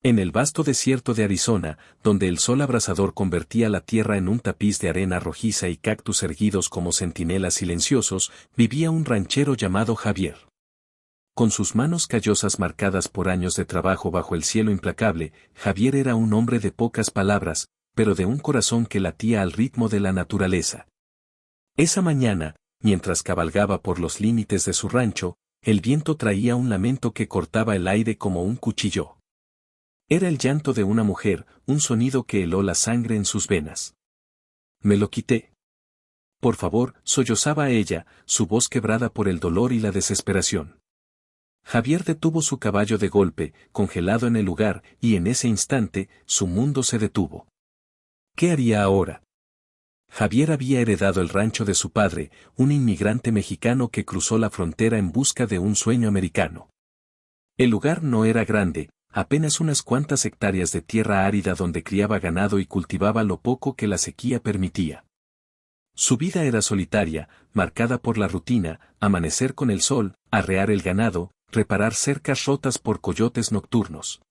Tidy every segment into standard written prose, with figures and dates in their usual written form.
En el vasto desierto de Arizona, donde el sol abrasador convertía la tierra en un tapiz de arena rojiza y cactus erguidos como centinelas silenciosos, vivía un ranchero llamado Javier. Con sus manos callosas marcadas por años de trabajo bajo el cielo implacable, Javier era un hombre de pocas palabras, pero de un corazón que latía al ritmo de la naturaleza. Esa mañana, mientras cabalgaba por los límites de su rancho, el viento traía un lamento que cortaba el aire como un cuchillo. Era el llanto de una mujer, un sonido que heló la sangre en sus venas. Me lo quité. Por favor, sollozaba ella, su voz quebrada por el dolor y la desesperación. Javier detuvo su caballo de golpe, congelado en el lugar, y en ese instante, su mundo se detuvo. ¿Qué haría ahora? Javier había heredado el rancho de su padre, un inmigrante mexicano que cruzó la frontera en busca de un sueño americano. El lugar no era grande, apenas unas cuantas hectáreas de tierra árida donde criaba ganado y cultivaba lo poco que la sequía permitía. Su vida era solitaria, marcada por la rutina, amanecer con el sol, arrear el ganado, reparar cercas rotas por coyotes nocturnos.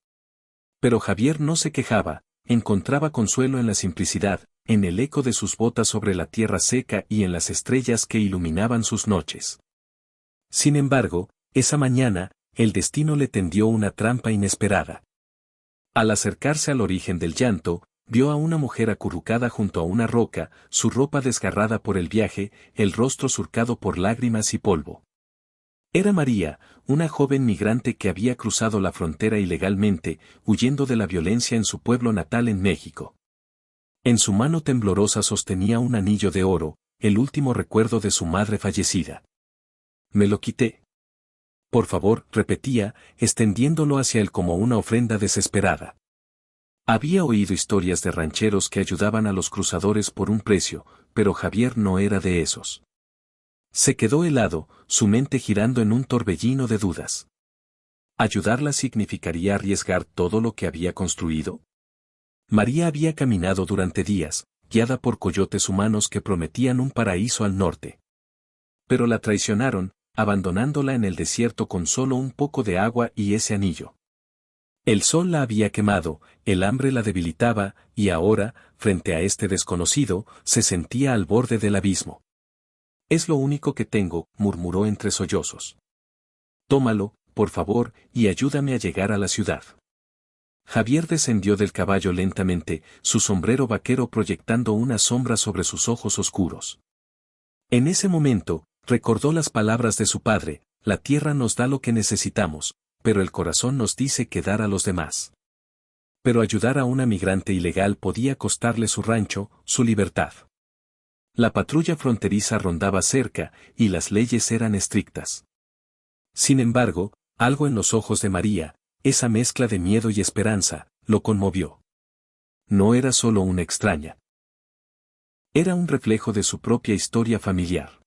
Pero Javier no se quejaba, encontraba consuelo en la simplicidad, en el eco de sus botas sobre la tierra seca y en las estrellas que iluminaban sus noches. Sin embargo, esa mañana, el destino le tendió una trampa inesperada. Al acercarse al origen del llanto, vio a una mujer acurrucada junto a una roca, su ropa desgarrada por el viaje, el rostro surcado por lágrimas y polvo. Era María, una joven migrante que había cruzado la frontera ilegalmente, huyendo de la violencia en su pueblo natal en México. En su mano temblorosa sostenía un anillo de oro, el último recuerdo de su madre fallecida. Me lo quité. Por favor, repetía, extendiéndolo hacia él como una ofrenda desesperada. Había oído historias de rancheros que ayudaban a los cruzadores por un precio, pero Javier no era de esos. Se quedó helado, su mente girando en un torbellino de dudas. ¿Ayudarla significaría arriesgar todo lo que había construido? María había caminado durante días, guiada por coyotes humanos que prometían un paraíso al norte. Pero la traicionaron, abandonándola en el desierto con solo un poco de agua y ese anillo. El sol la había quemado, el hambre la debilitaba, y ahora, frente a este desconocido, se sentía al borde del abismo. Es lo único que tengo, murmuró entre sollozos. Tómalo, por favor, y ayúdame a llegar a la ciudad. Javier descendió del caballo lentamente, su sombrero vaquero proyectando una sombra sobre sus ojos oscuros. En ese momento, recordó las palabras de su padre: la tierra nos da lo que necesitamos, pero el corazón nos dice que dar a los demás. Pero ayudar a una migrante ilegal podía costarle su rancho, su libertad. La patrulla fronteriza rondaba cerca, y las leyes eran estrictas. Sin embargo, algo en los ojos de María, esa mezcla de miedo y esperanza, lo conmovió. No era solo una extraña. Era un reflejo de su propia historia familiar.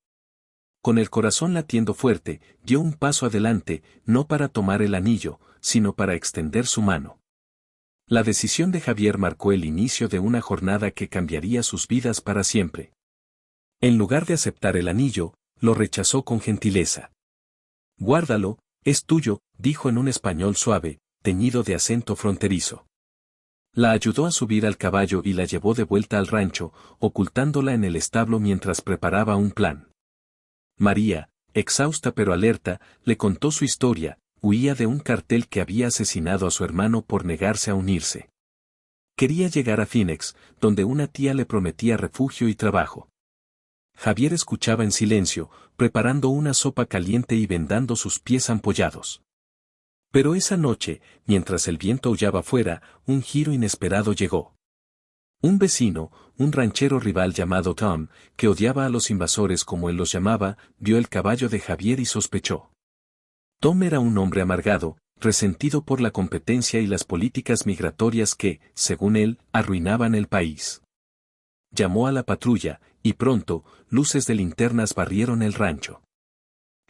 Con el corazón latiendo fuerte, dio un paso adelante, no para tomar el anillo, sino para extender su mano. La decisión de Javier marcó el inicio de una jornada que cambiaría sus vidas para siempre. En lugar de aceptar el anillo, lo rechazó con gentileza. Guárdalo, es tuyo, dijo en un español suave, teñido de acento fronterizo. La ayudó a subir al caballo y la llevó de vuelta al rancho, ocultándola en el establo mientras preparaba un plan. María, exhausta pero alerta, le contó su historia: huía de un cartel que había asesinado a su hermano por negarse a unirse. Quería llegar a Phoenix, donde una tía le prometía refugio y trabajo. Javier escuchaba en silencio, preparando una sopa caliente y vendando sus pies ampollados. Pero esa noche, mientras el viento aullaba fuera, un giro inesperado llegó. Un vecino, un ranchero rival llamado Tom, que odiaba a los invasores como él los llamaba, vio el caballo de Javier y sospechó. Tom era un hombre amargado, resentido por la competencia y las políticas migratorias que, según él, arruinaban el país. Llamó a la patrulla, y pronto, luces de linternas barrieron el rancho.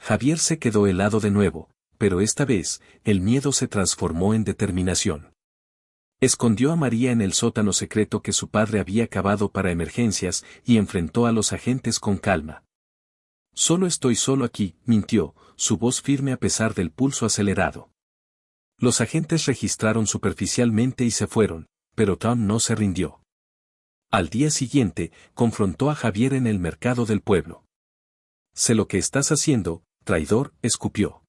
Javier se quedó helado de nuevo, pero esta vez, el miedo se transformó en determinación. Escondió a María en el sótano secreto que su padre había cavado para emergencias y enfrentó a los agentes con calma. Solo estoy solo aquí, mintió, su voz firme a pesar del pulso acelerado. Los agentes registraron superficialmente y se fueron, pero Tom no se rindió. Al día siguiente, confrontó a Javier en el mercado del pueblo. «Sé lo que estás haciendo, traidor», escupió.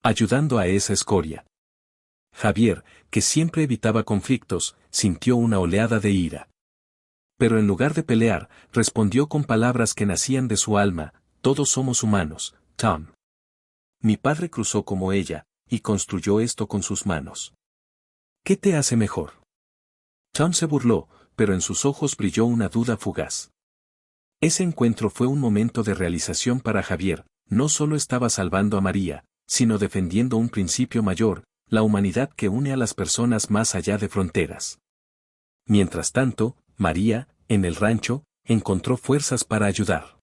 «Ayudando a esa escoria». Javier, que siempre evitaba conflictos, sintió una oleada de ira. Pero en lugar de pelear, respondió con palabras que nacían de su alma: «Todos somos humanos, Tom. Mi padre cruzó como ella, y construyó esto con sus manos. ¿Qué te hace mejor?». Tom se burló, pero en sus ojos brilló una duda fugaz. Ese encuentro fue un momento de realización para Javier. No solo estaba salvando a María, sino defendiendo un principio mayor, la humanidad que une a las personas más allá de fronteras. Mientras tanto, María, en el rancho, encontró fuerzas para ayudar.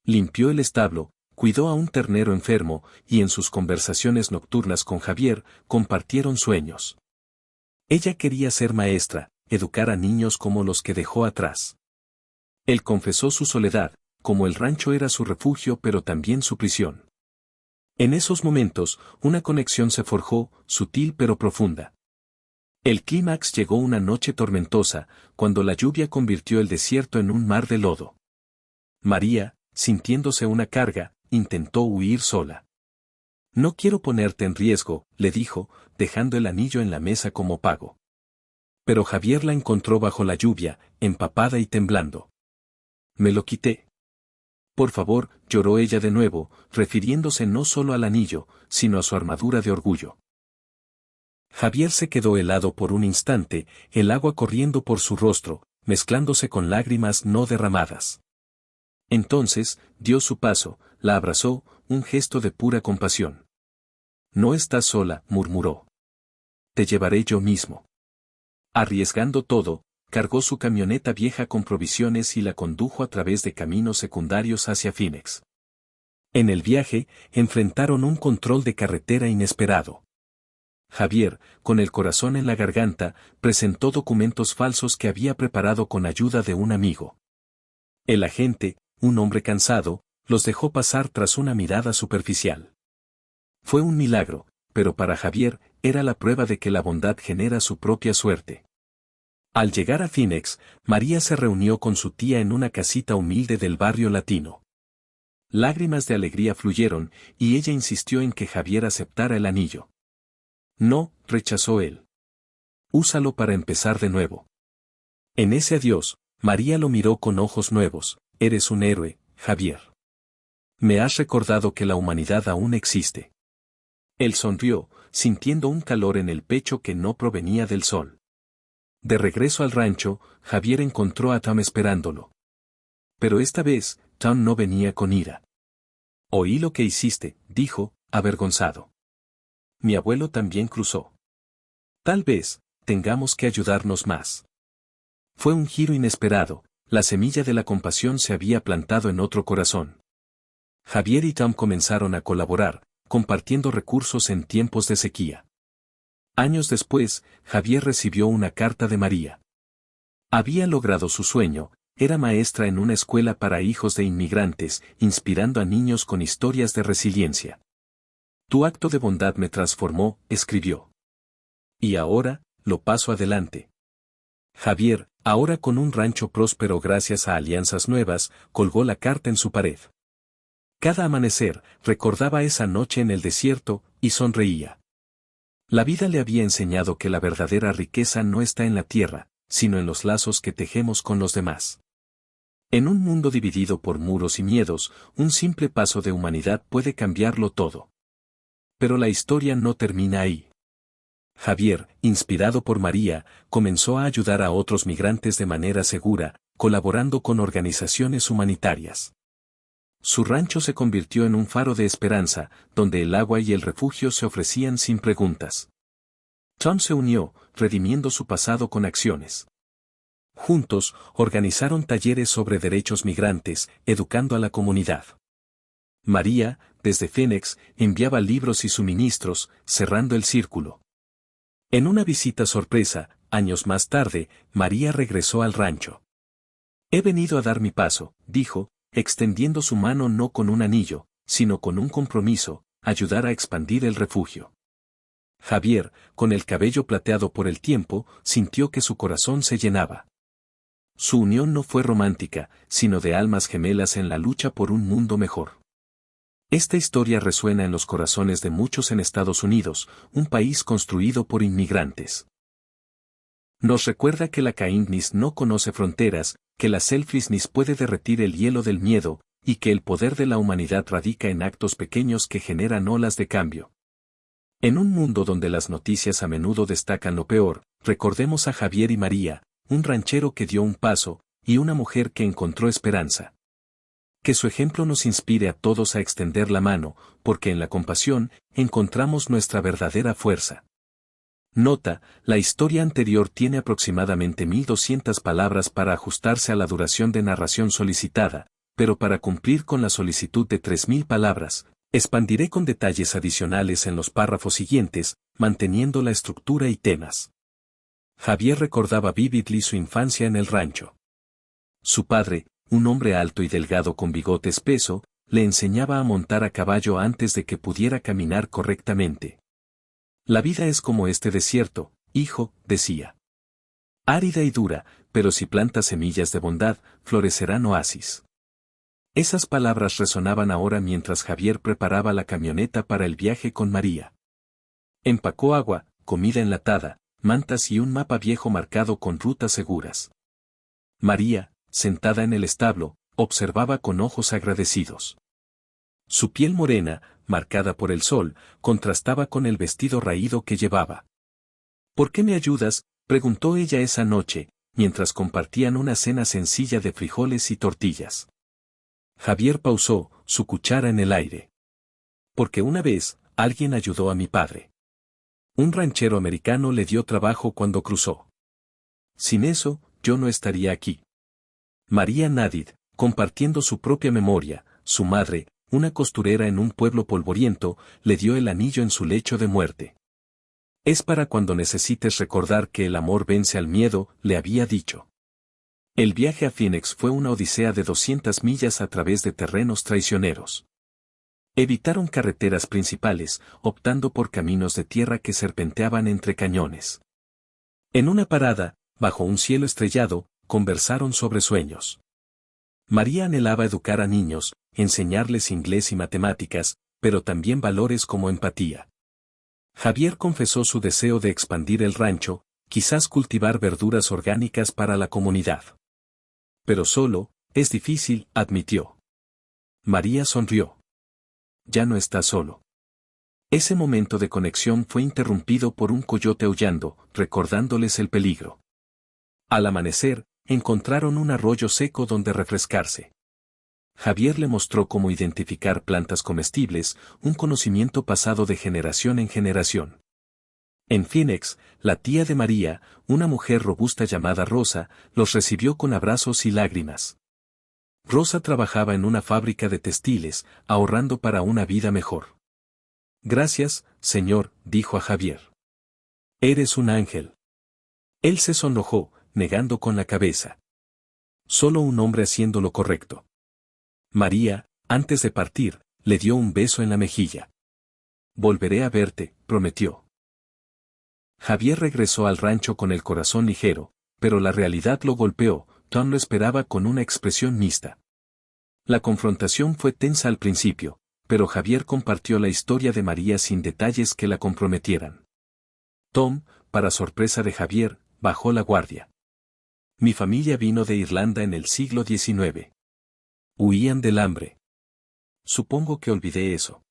Limpió el establo, cuidó a un ternero enfermo, y en sus conversaciones nocturnas con Javier, compartieron sueños. Ella quería ser maestra, educar a niños como los que dejó atrás. Él confesó su soledad, como el rancho era su refugio pero también su prisión. En esos momentos, una conexión se forjó, sutil pero profunda. El clímax llegó una noche tormentosa, cuando la lluvia convirtió el desierto en un mar de lodo. María, sintiéndose una carga, intentó huir sola. «No quiero ponerte en riesgo», le dijo, dejando el anillo en la mesa como pago. Pero Javier la encontró bajo la lluvia, empapada y temblando. «Me lo quité». «Por favor», lloró ella de nuevo, refiriéndose no solo al anillo, sino a su armadura de orgullo. Javier se quedó helado por un instante, el agua corriendo por su rostro, mezclándose con lágrimas no derramadas. Entonces, dio su paso, la abrazó, un gesto de pura compasión. «No estás sola», murmuró. «Te llevaré yo mismo». Arriesgando todo, cargó su camioneta vieja con provisiones y la condujo a través de caminos secundarios hacia Phoenix. En el viaje, enfrentaron un control de carretera inesperado. Javier, con el corazón en la garganta, presentó documentos falsos que había preparado con ayuda de un amigo. El agente, un hombre cansado, los dejó pasar tras una mirada superficial. Fue un milagro, pero para Javier, era la prueba de que la bondad genera su propia suerte. Al llegar a Phoenix, María se reunió con su tía en una casita humilde del barrio latino. Lágrimas de alegría fluyeron, y ella insistió en que Javier aceptara el anillo. «No», rechazó él. «Úsalo para empezar de nuevo». En ese adiós, María lo miró con ojos nuevos. «Eres un héroe, Javier. Me has recordado que la humanidad aún existe». Él sonrió, sintiendo un calor en el pecho que no provenía del sol. De regreso al rancho, Javier encontró a Tom esperándolo. Pero esta vez, Tom no venía con ira. «Oí lo que hiciste», dijo, avergonzado. «Mi abuelo también cruzó. Tal vez, tengamos que ayudarnos más». Fue un giro inesperado, la semilla de la compasión se había plantado en otro corazón. Javier y Tom comenzaron a colaborar, compartiendo recursos en tiempos de sequía. Años después, Javier recibió una carta de María. Había logrado su sueño, era maestra en una escuela para hijos de inmigrantes, inspirando a niños con historias de resiliencia. «Tu acto de bondad me transformó», escribió. «Y ahora, lo paso adelante». Javier, ahora con un rancho próspero gracias a alianzas nuevas, colgó la carta en su pared. Cada amanecer, recordaba esa noche en el desierto, y sonreía. La vida le había enseñado que la verdadera riqueza no está en la tierra, sino en los lazos que tejemos con los demás. En un mundo dividido por muros y miedos, un simple paso de humanidad puede cambiarlo todo. Pero la historia no termina ahí. Javier, inspirado por María, comenzó a ayudar a otros migrantes de manera segura, colaborando con organizaciones humanitarias. Su rancho se convirtió en un faro de esperanza, donde el agua y el refugio se ofrecían sin preguntas. Tom se unió, redimiendo su pasado con acciones. Juntos, organizaron talleres sobre derechos migrantes, educando a la comunidad. María, desde Phoenix, enviaba libros y suministros, cerrando el círculo. En una visita sorpresa, años más tarde, María regresó al rancho. «He venido a dar mi paso», dijo, extendiendo su mano no con un anillo, sino con un compromiso: ayudar a expandir el refugio. Javier, con el cabello plateado por el tiempo, sintió que su corazón se llenaba. Su unión no fue romántica, sino de almas gemelas en la lucha por un mundo mejor. Esta historia resuena en los corazones de muchos en Estados Unidos, un país construido por inmigrantes. Nos recuerda que la kindness no conoce fronteras, que la selflessness puede derretir el hielo del miedo, y que el poder de la humanidad radica en actos pequeños que generan olas de cambio. En un mundo donde las noticias a menudo destacan lo peor, recordemos a Javier y María, un ranchero que dio un paso, y una mujer que encontró esperanza. Que su ejemplo nos inspire a todos a extender la mano, porque en la compasión, encontramos nuestra verdadera fuerza. Nota, la historia anterior tiene aproximadamente 1200 palabras para ajustarse a la duración de narración solicitada, pero para cumplir con la solicitud de 3000 palabras, expandiré con detalles adicionales en los párrafos siguientes, manteniendo la estructura y temas. Javier recordaba vividly su infancia en el rancho. Su padre, un hombre alto y delgado con bigote espeso, le enseñaba a montar a caballo antes de que pudiera caminar correctamente. La vida es como este desierto, hijo, decía. Árida y dura, pero si plantas semillas de bondad, florecerán oasis. Esas palabras resonaban ahora mientras Javier preparaba la camioneta para el viaje con María. Empacó agua, comida enlatada, mantas y un mapa viejo marcado con rutas seguras. María, sentada en el establo, observaba con ojos agradecidos. Su piel morena, marcada por el sol, contrastaba con el vestido raído que llevaba. ¿Por qué me ayudas?, preguntó ella esa noche, mientras compartían una cena sencilla de frijoles y tortillas. Javier pausó, su cuchara en el aire. Porque una vez, alguien ayudó a mi padre. Un ranchero americano le dio trabajo cuando cruzó. Sin eso, yo no estaría aquí. María Nadid, compartiendo su propia memoria, su madre, una costurera en un pueblo polvoriento, le dio el anillo en su lecho de muerte. Es para cuando necesites recordar que el amor vence al miedo, le había dicho. El viaje a Phoenix fue una odisea de 200 millas a través de terrenos traicioneros. Evitaron carreteras principales, optando por caminos de tierra que serpenteaban entre cañones. En una parada, bajo un cielo estrellado, conversaron sobre sueños. María anhelaba educar a niños, enseñarles inglés y matemáticas, pero también valores como empatía. Javier confesó su deseo de expandir el rancho, quizás cultivar verduras orgánicas para la comunidad. Pero solo, es difícil, admitió. María sonrió. Ya no está solo. Ese momento de conexión fue interrumpido por un coyote aullando, recordándoles el peligro. Al amanecer, encontraron un arroyo seco donde refrescarse. Javier le mostró cómo identificar plantas comestibles, un conocimiento pasado de generación en generación. En Phoenix, la tía de María, una mujer robusta llamada Rosa, los recibió con abrazos y lágrimas. Rosa trabajaba en una fábrica de textiles, ahorrando para una vida mejor. Gracias, señor, dijo a Javier. Eres un ángel. Él se sonrojó, negando con la cabeza. Solo un hombre haciendo lo correcto. María, antes de partir, le dio un beso en la mejilla. Volveré a verte, prometió. Javier regresó al rancho con el corazón ligero, pero la realidad lo golpeó. Tom lo esperaba con una expresión mixta. La confrontación fue tensa al principio, pero Javier compartió la historia de María sin detalles que la comprometieran. Tom, para sorpresa de Javier, bajó la guardia. Mi familia vino de Irlanda en el siglo XIX. Huían del hambre. Supongo que olvidé eso.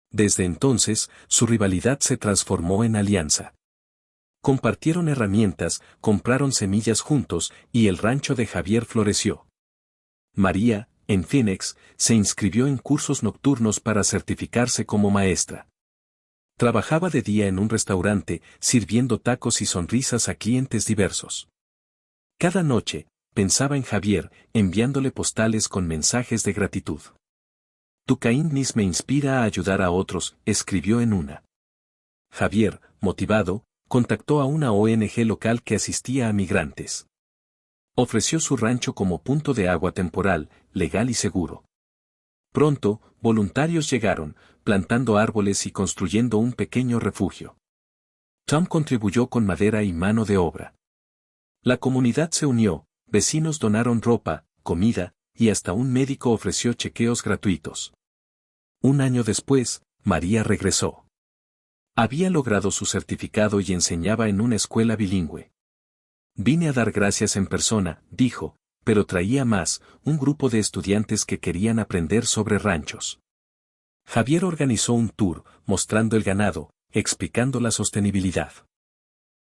Desde entonces, su rivalidad se transformó en alianza. Compartieron herramientas, compraron semillas juntos, y el rancho de Javier floreció. María, en Phoenix, se inscribió en cursos nocturnos para certificarse como maestra. Trabajaba de día en un restaurante, sirviendo tacos y sonrisas a clientes diversos. Cada noche, pensaba en Javier, enviándole postales con mensajes de gratitud. Tu kindness me inspira a ayudar a otros, escribió en una. Javier, motivado, contactó a una ONG local que asistía a migrantes. Ofreció su rancho como punto de agua temporal, legal y seguro. Pronto, voluntarios llegaron, plantando árboles y construyendo un pequeño refugio. Tom contribuyó con madera y mano de obra. La comunidad se unió, vecinos donaron ropa, comida, y hasta un médico ofreció chequeos gratuitos. Un año después, María regresó. Había logrado su certificado y enseñaba en una escuela bilingüe. Vine a dar gracias en persona, dijo, pero traía más, un grupo de estudiantes que querían aprender sobre ranchos. Javier organizó un tour, mostrando el ganado, explicando la sostenibilidad.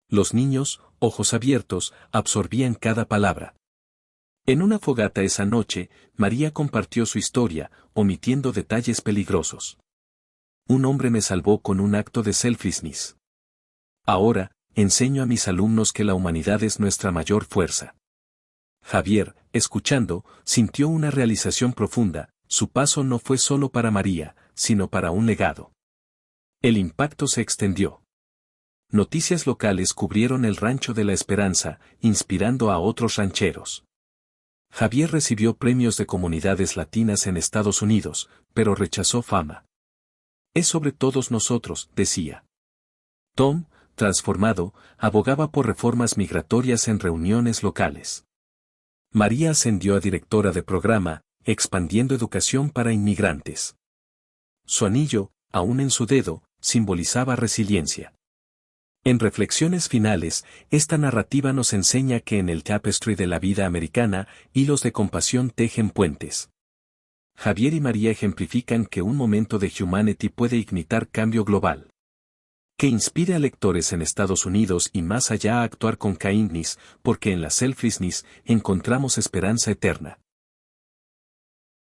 Los niños, ojos abiertos, absorbían cada palabra. En una fogata esa noche, María compartió su historia, omitiendo detalles peligrosos. Un hombre me salvó con un acto de selflessness. Ahora, enseño a mis alumnos que la humanidad es nuestra mayor fuerza. Javier, escuchando, sintió una realización profunda, su paso no fue solo para María, sino para un legado. El impacto se extendió. Noticias locales cubrieron el Rancho de la Esperanza, inspirando a otros rancheros. Javier recibió premios de comunidades latinas en Estados Unidos, pero rechazó fama. Es sobre todos nosotros, decía. Tom, transformado, abogaba por reformas migratorias en reuniones locales. María ascendió a directora de programa, expandiendo educación para inmigrantes. Su anillo, aún en su dedo, simbolizaba resiliencia. En reflexiones finales, esta narrativa nos enseña que en el tapestry de la vida americana, hilos de compasión tejen puentes. Javier y María ejemplifican que un momento de humanity puede ignitar cambio global. Que inspire a lectores en Estados Unidos y más allá a actuar con kindness, porque en la selflessness encontramos esperanza eterna.